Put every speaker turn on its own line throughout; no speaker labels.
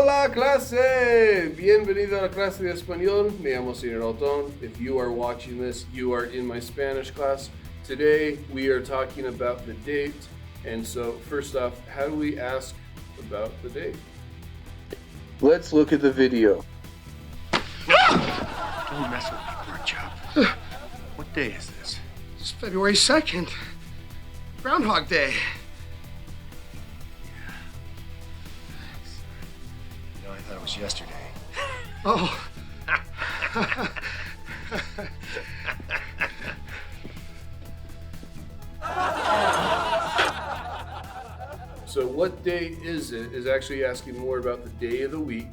Hola clase! Bienvenido a la clase de español. Me llamo Señor Altón. If you are watching this, you are in my Spanish class. Today we are talking about the date. And so first off, how do we ask about the date? Let's look at the video.
Don't mess with me, pork chop. What day is this?
It's February 2nd. Groundhog Day.
You know, I thought it was yesterday.
Oh.
So what day is it is actually asking more about the day of the week.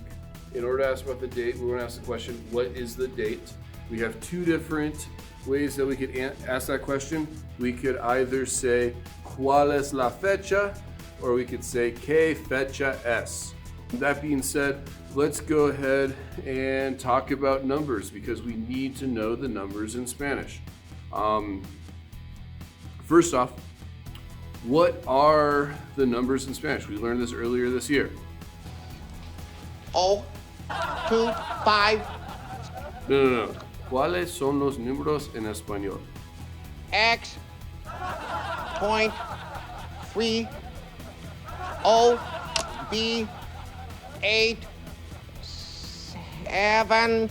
In order to ask about the date, we want to ask the question, what is the date? We have two different ways that we could ask that question. We could either say, ¿Cuál es la fecha? Or we could say, ¿Qué fecha es? That being said, let's go ahead and talk about numbers because we need to know the numbers in Spanish. First off, what are the numbers in Spanish? We learned this earlier this year.
0, 2, 5,
No. ¿Cuáles son los números en español?
X, point, 3, O, B, 8, 7.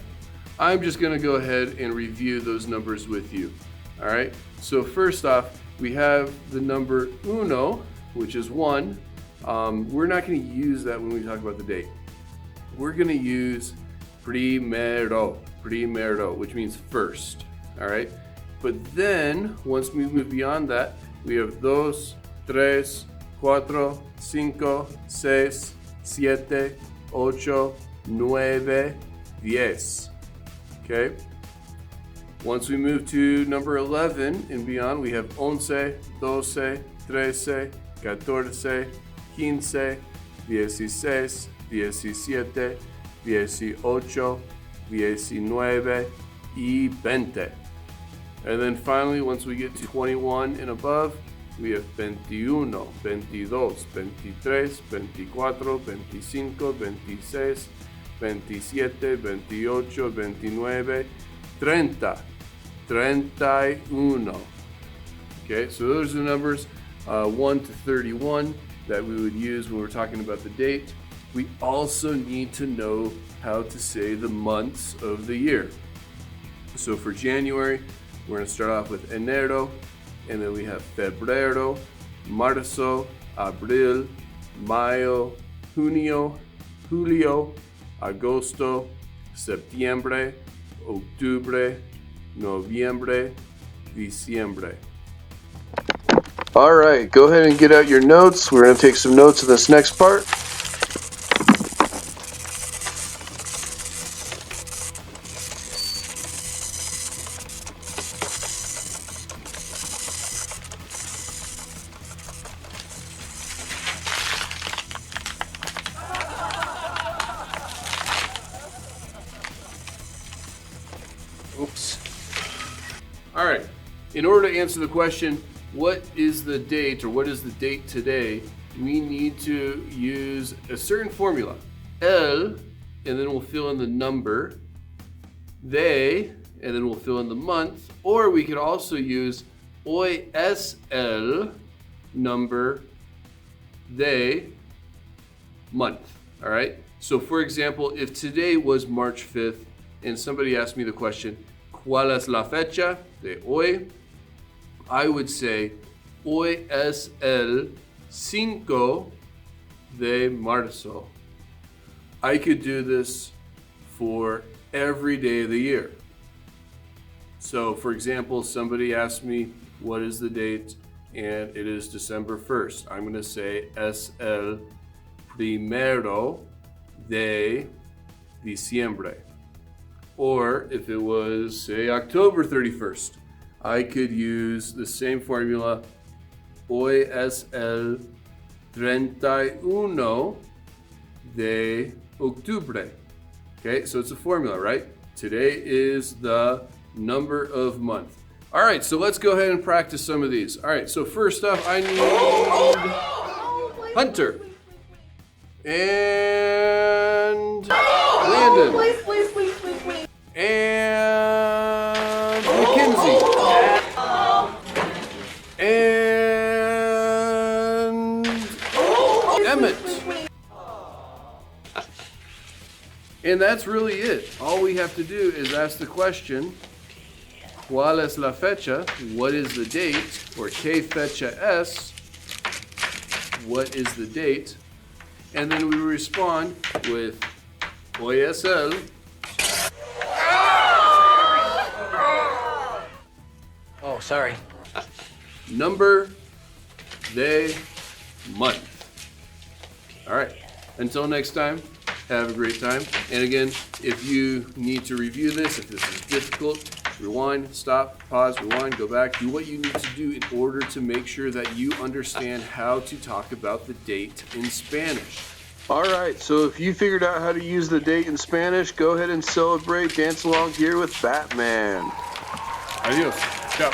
I'm just going to go ahead and review those numbers with you. All right. So first off, we have the number uno, which is 1. We're not going to use that when we talk about the date. We're going to use primero, which means first. All right. But then once we move beyond that, we have 2, 3, 4, 5, 6, 7, 8, 9, 10. Okay. Once we move to number 11 and beyond, we have 11, 12, 13, 14, 15, 16, 17, 18, 19, y 20. And then finally, once we get to 21 and above, we have 21, 22, 23, 24, 25, 26, 27, 28, 29, 30, 31. Okay, so those are the numbers 1 to 31 that we would use when we're talking about the date. We also need to know how to say the months of the year. So for January, we're going to start off with enero, and then we have febrero, marzo, abril, mayo, junio, julio, agosto, septiembre, octubre, noviembre, diciembre. All right, go ahead and get out your notes. We're going to take some notes in this next part. Oops. All right, in order to answer the question, what is the date or what is the date today, we need to use a certain formula. El, and then we'll fill in the number. They, and then we'll fill in the month. Or we could also use hoy es el, number, they, month. All right? So for example, if today was March 5th and somebody asked me the question, ¿Cuál es la fecha de hoy? I would say, hoy es el 5 de marzo. I could do this for every day of the year. So, for example, somebody asked me, what is the date? And it is December 1st. I'm going to say, es el primero de diciembre. Or if it was, say, October 31st, I could use the same formula. Hoy es el 31 de octubre. Okay, so it's a formula, right? Today is the number of month. All right, so let's go ahead and practice some of these. All right, so first up, I need Hunter. And And Landon.
Please.
And Mackenzie. And Emmett. And that's really it. All we have to do is ask the question, ¿Cuál es la fecha? What is the date? Or ¿Qué fecha es? What is the date? And then we respond with Hoy es el.
Oh, sorry.
Number, day, month. All right. Until next time, have a great time. And again, if you need to review this, if this is difficult, rewind, stop, pause, rewind, go back. Do what you need to do in order to make sure that you understand how to talk about the date in Spanish.
All right, so if you figured out how to use the date in Spanish, go ahead and celebrate, dance along here with Batman.
Adios. Ciao.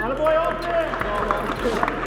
Attaboy, open!